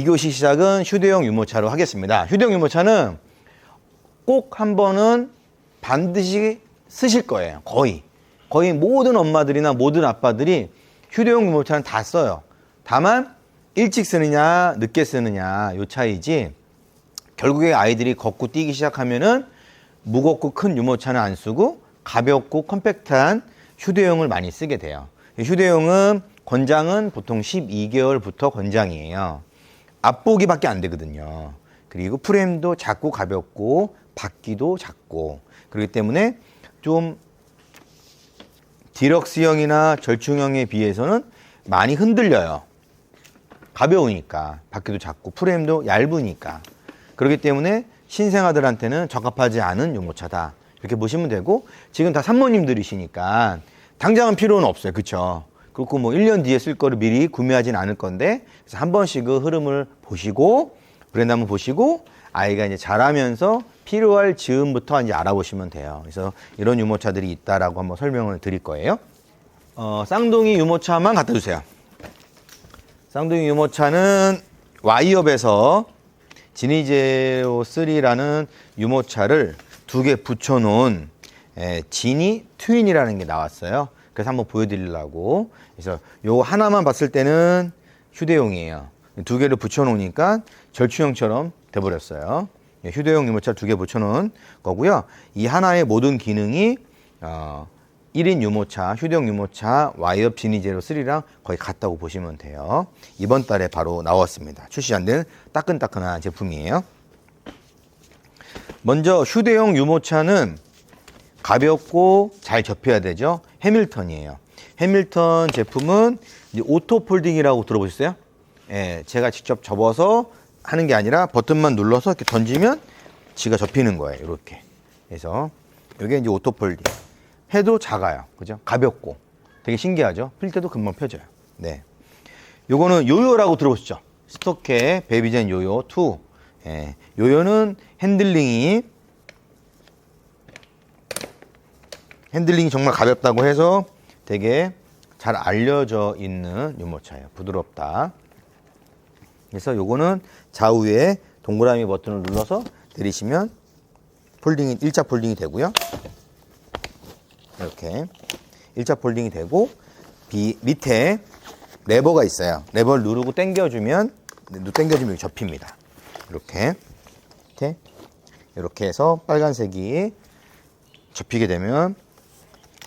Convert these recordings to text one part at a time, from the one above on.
2교시 시작은 휴대용 유모차로 하겠습니다. 휴대용 유모차는 꼭 한 번은 반드시 쓰실 거예요. 거의 모든 엄마들이나 모든 아빠들이 휴대용 유모차는 다 써요. 다만 일찍 쓰느냐 늦게 쓰느냐 요 차이지, 결국에 아이들이 걷고 뛰기 시작하면은 무겁고 큰 유모차는 안 쓰고 가볍고 컴팩트한 휴대용을 많이 쓰게 돼요. 휴대용은 권장은 보통 12개월부터 권장이에요. 앞보기밖에 안 되거든요. 그리고 프레임도 작고 가볍고 바퀴도 작고, 그렇기 때문에 좀 디럭스형이나 절충형에 비해서는 많이 흔들려요. 가벼우니까, 바퀴도 작고 프레임도 얇으니까. 그렇기 때문에 신생아들한테는 적합하지 않은 유모차다, 이렇게 보시면 되고, 지금 다 산모님들이시니까 당장은 필요는 없어요. 그쵸? 그렇고 뭐 1년 뒤에 쓸 거를 미리 구매하진 않을 건데, 그래서 한 번씩 그 흐름을 보시고, 브랜드 한번 보시고, 아이가 이제 자라면서 필요할 즈음부터 이제 알아보시면 돼요. 그래서 이런 유모차들이 있다라고 한번 설명을 드릴 거예요. 쌍둥이 유모차만 갖다 주세요. 쌍둥이 유모차는 와이업에서 지니제로 3라는 유모차를 2개 붙여놓은 지니 트윈이라는 게 나왔어요. 그래서 한번 보여드리려고. 그래서 요거 하나만 봤을 때는 휴대용이에요. 2개를 붙여놓으니까 절충형처럼 돼버렸어요. 휴대용 유모차 2개 붙여놓은 거고요. 이 하나의 모든 기능이 1인 유모차, 휴대용 유모차 와이업 지니제로 3랑 거의 같다고 보시면 돼요. 이번 달에 바로 나왔습니다. 출시 안 된 따끈따끈한 제품이에요. 먼저 휴대용 유모차는 가볍고 잘 접혀야 되죠. 해밀턴이에요. 해밀턴 제품은 이제 오토 폴딩이라고 들어보셨어요? 예, 제가 직접 접어서 하는 게 아니라 버튼만 눌러서 이렇게 던지면 지가 접히는 거예요. 이렇게. 그래서 이게 이제 오토 폴딩. 해도 작아요. 그죠? 가볍고. 되게 신기하죠? 필 때도 금방 펴져요. 네. 요거는 요요라고 들어보셨죠? 스토케 베이비젠 요요 2. 예. 요요는 핸들링이 정말 가볍다고 해서 되게 잘 알려져 있는 유모차예요. 부드럽다. 그래서 요거는 좌우에 동그라미 버튼을 눌러서 내리시면 폴딩이, 일자 폴딩이 되고요. 이렇게 일자 폴딩이 되고, 밑에 레버가 있어요. 레버를 누르고 당겨주면 여기 접힙니다. 이렇게 해서 빨간색이 접히게 되면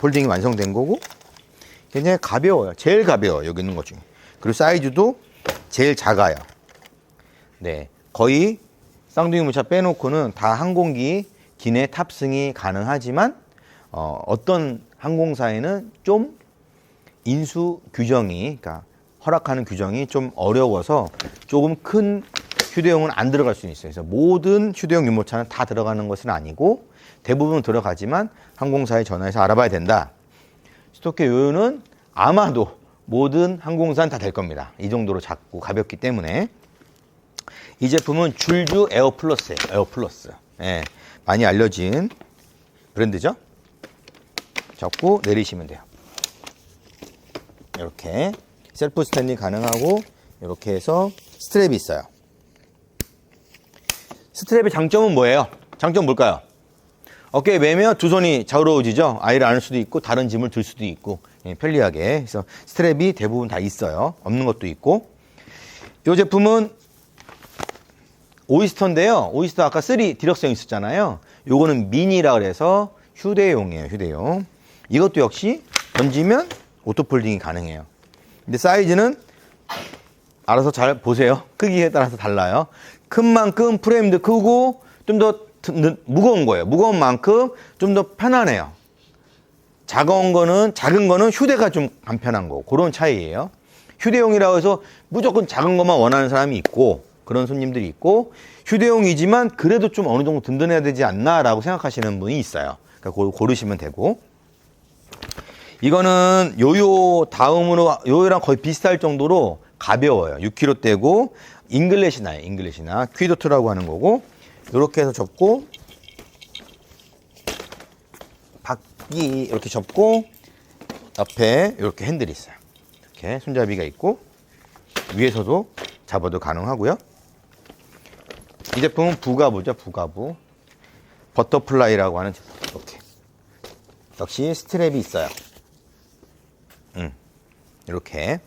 폴딩이 완성된 거고, 굉장히 가벼워요. 제일 가벼워요. 여기 있는 것 중에. 그리고 사이즈도 제일 작아요. 네, 거의 쌍둥이 유모차 빼놓고는 다 항공기 기내 탑승이 가능하지만 어떤 항공사에는 좀 인수 규정이, 그러니까 허락하는 규정이 좀 어려워서 조금 큰 휴대용은 안 들어갈 수 있어요. 그래서 모든 휴대용 유모차는 다 들어가는 것은 아니고 대부분 들어가지만 항공사에 전화해서 알아봐야 된다. 스토케 요요는 아마도 모든 항공사는 다 될 겁니다. 이 정도로 작고 가볍기 때문에. 이 제품은 줄주 에어플러스예요. 에어플러스. 예, 많이 알려진 브랜드죠. 접고 내리시면 돼요. 이렇게 셀프 스탠딩 가능하고, 이렇게 해서 스트랩이 있어요. 스트랩의 장점은 뭐예요? 장점 뭘까요? 어깨에 매면 두 손이 자유로워지죠. 아이를 안을 수도 있고 다른 짐을 들 수도 있고, 예, 편리하게. 그래서 스트랩이 대부분 다 있어요. 없는 것도 있고. 이 제품은 오이스터인데요. 오이스터 아까 3 디럭스형 있었잖아요. 요거는 미니라 그래서 휴대용이에요. 휴대용. 이것도 역시 던지면 오토폴딩이 가능해요. 근데 사이즈는 알아서 잘 보세요. 크기에 따라서 달라요. 큰 만큼 프레임도 크고 좀 더 무거운 거예요. 무거운 만큼 좀 더 편하네요. 작은 거는 휴대가 좀 안 편한 거, 그런 차이예요. 휴대용이라고 해서 무조건 작은 것만 원하는 사람이 있고, 그런 손님들이 있고, 휴대용이지만 그래도 좀 어느 정도 든든해야 되지 않나 라고 생각하시는 분이 있어요. 그러니까 고르시면 되고. 이거는 요요 다음으로, 요요랑 거의 비슷할 정도로 가벼워요. 6kg대고 잉글래시나요. 잉글래시나 퀴드2라고 하는 거고, 이렇게 해서 접고 바퀴 이렇게 접고 옆에 이렇게 핸들이 있어요. 이렇게 손잡이가 있고 위에서도 잡아도 가능하고요. 이 제품은 부가부죠, 부가부. 버터플라이라고 하는 제품. 이렇게. 역시 스트랩이 있어요. 이렇게.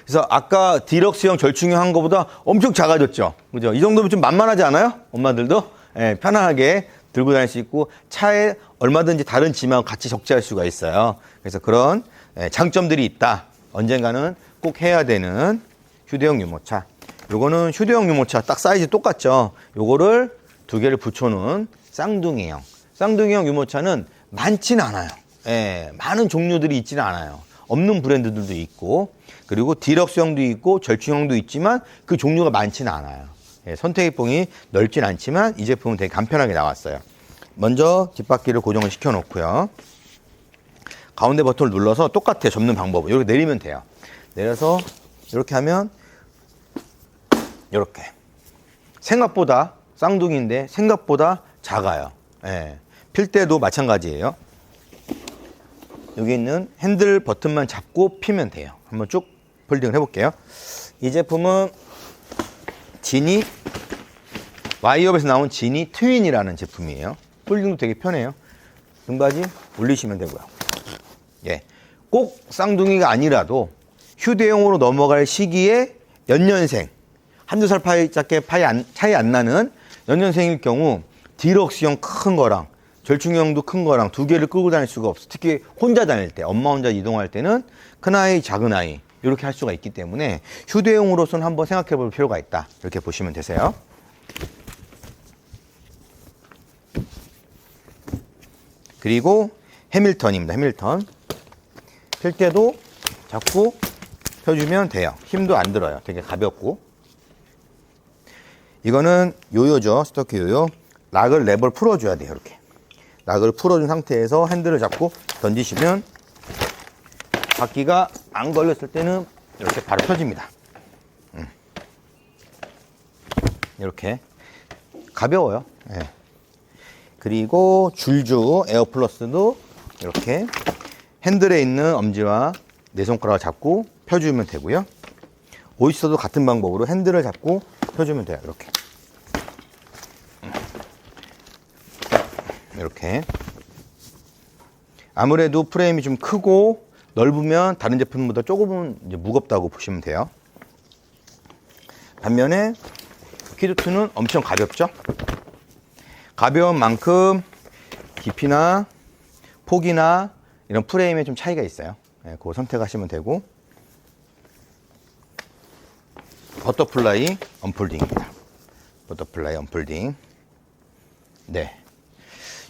그래서 아까 디럭스형, 절충형 한 거보다 엄청 작아졌죠. 그죠? 이 정도면 좀 만만하지 않아요? 엄마들도? 예, 편안하게 들고 다닐 수 있고 차에 얼마든지 다른 짐하고 같이 적재할 수가 있어요. 그래서 그런 장점들이 있다. 언젠가는 꼭 해야 되는 휴대용 유모차. 요거는 휴대용 유모차 딱 사이즈 똑같죠. 요거를 두 개를 붙여놓은 쌍둥이형. 쌍둥이형 유모차는 많지는 않아요. 예, 많은 종류들이 있지는 않아요. 없는 브랜드들도 있고, 그리고 디럭스형도 있고 절충형도 있지만 그 종류가 많지는 않아요. 예, 선택의 폭이 넓진 않지만 이 제품은 되게 간편하게 나왔어요. 먼저 뒷바퀴를 고정을 시켜 놓고요. 가운데 버튼을 눌러서 똑같아요. 접는 방법은. 이렇게 내리면 돼요. 내려서 이렇게 하면 이렇게. 생각보다 쌍둥이인데 생각보다 작아요. 예, 필 때도 마찬가지예요. 여기 있는 핸들 버튼만 잡고 피면 돼요. 한번 쭉 폴딩을 해볼게요. 이 제품은 지니, 와이업에서 나온 지니 트윈이라는 제품이에요. 폴딩도 되게 편해요. 등받이 올리시면 되고요. 예, 꼭 쌍둥이가 아니라도 휴대용으로 넘어갈 시기에 연년생, 한두 살 차이 안 나는 연년생일 경우 디럭스형 큰 거랑 절충형도 큰 거랑 두 개를 끌고 다닐 수가 없어. 특히 혼자 다닐 때, 엄마 혼자 이동할 때는 큰 아이, 작은 아이 이렇게 할 수가 있기 때문에 휴대용으로서는 한번 생각해 볼 필요가 있다. 이렇게 보시면 되세요. 그리고 해밀턴입니다. 해밀턴. 필 때도 잡고 펴주면 돼요. 힘도 안 들어요. 되게 가볍고. 이거는 요요죠. 스토키 요요. 락을 랩을 풀어줘야 돼요. 이렇게. 락을 풀어준 상태에서 핸들을 잡고 던지시면 바퀴가 안 걸렸을 때는 이렇게 바로 펴집니다. 이렇게 가벼워요. 네. 그리고 줄주 에어플러스도 이렇게 핸들에 있는 엄지와 네 손가락을 잡고 펴주면 되고요. 오이스터도 같은 방법으로 핸들을 잡고 펴주면 돼요. 이렇게. 아무래도 프레임이 좀 크고 넓으면 다른 제품보다 조금은 이제 무겁다고 보시면 돼요. 반면에 퀴드2는 엄청 가볍죠. 가벼운 만큼 깊이나 폭이나 이런 프레임에 좀 차이가 있어요. 네, 그거 선택하시면 되고. 버터플라이 언폴딩입니다. 버터플라이 언폴딩. 네.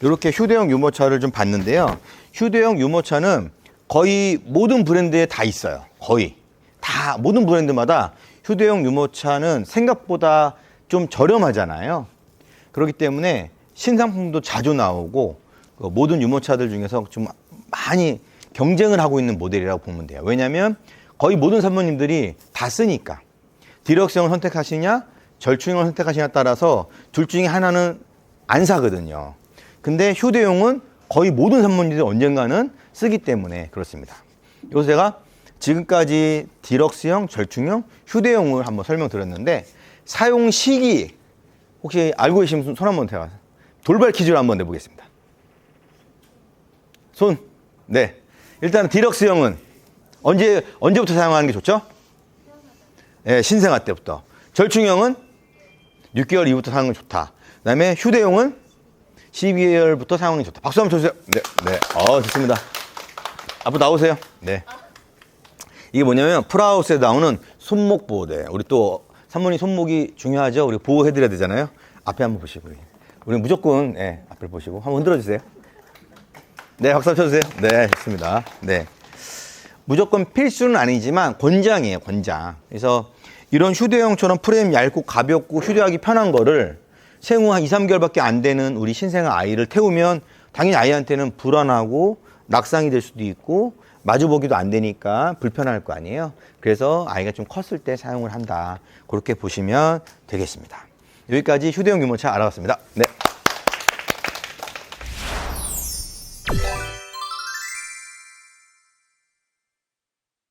이렇게 휴대용 유모차를 좀 봤는데요. 휴대용 유모차는 거의 모든 브랜드에 다 있어요. 거의. 다, 모든 브랜드마다 휴대용 유모차는 생각보다 좀 저렴하잖아요. 그렇기 때문에 신상품도 자주 나오고 모든 유모차들 중에서 좀 많이 경쟁을 하고 있는 모델이라고 보면 돼요. 왜냐하면 거의 모든 사모님들이 다 쓰니까. 디럭스형을 선택하시냐, 절충형을 선택하시냐에 따라서 둘 중에 하나는 안 사거든요. 근데 휴대용은 거의 모든 사모님들이 언젠가는 쓰기 때문에 그렇습니다. 여기서 제가 지금까지 디럭스형, 절충형, 휴대용을 한번 설명드렸는데 사용 시기 혹시 알고 계시면 손 한번 대봐. 돌발 퀴즈를 한번 내보겠습니다. 손. 네. 일단 디럭스형은 언제부터 사용하는 게 좋죠? 네, 신생아 때부터. 절충형은 6개월 이후부터 사용하는 게 좋다. 그다음에 휴대용은 12개월부터 사용하는 게 좋다. 박수 한번 쳐주세요. 네, 네. 좋습니다. 앞으로 나오세요. 네. 이게 뭐냐면 프라우스에 나오는 손목 보호대. 우리 또 사모님 손목이 중요하죠. 우리 보호해드려야 되잖아요. 앞에 한번 보시고. 우리 무조건 앞을 보시고 한번 흔들어 주세요. 네, 박수 한번 쳐주세요. 네, 좋습니다. 네. 무조건 필수는 아니지만 권장이에요, 권장. 그래서 이런 휴대용처럼 프레임 얇고 가볍고 휴대하기 편한 거를 생후 한 2, 3개월밖에 안 되는 우리 신생아 아이를 태우면 당연히 아이한테는 불안하고 낙상이 될 수도 있고 마주보기도 안 되니까 불편할 거 아니에요. 그래서 아이가 좀 컸을 때 사용을 한다. 그렇게 보시면 되겠습니다. 여기까지 휴대용 유모차 알아봤습니다. 네.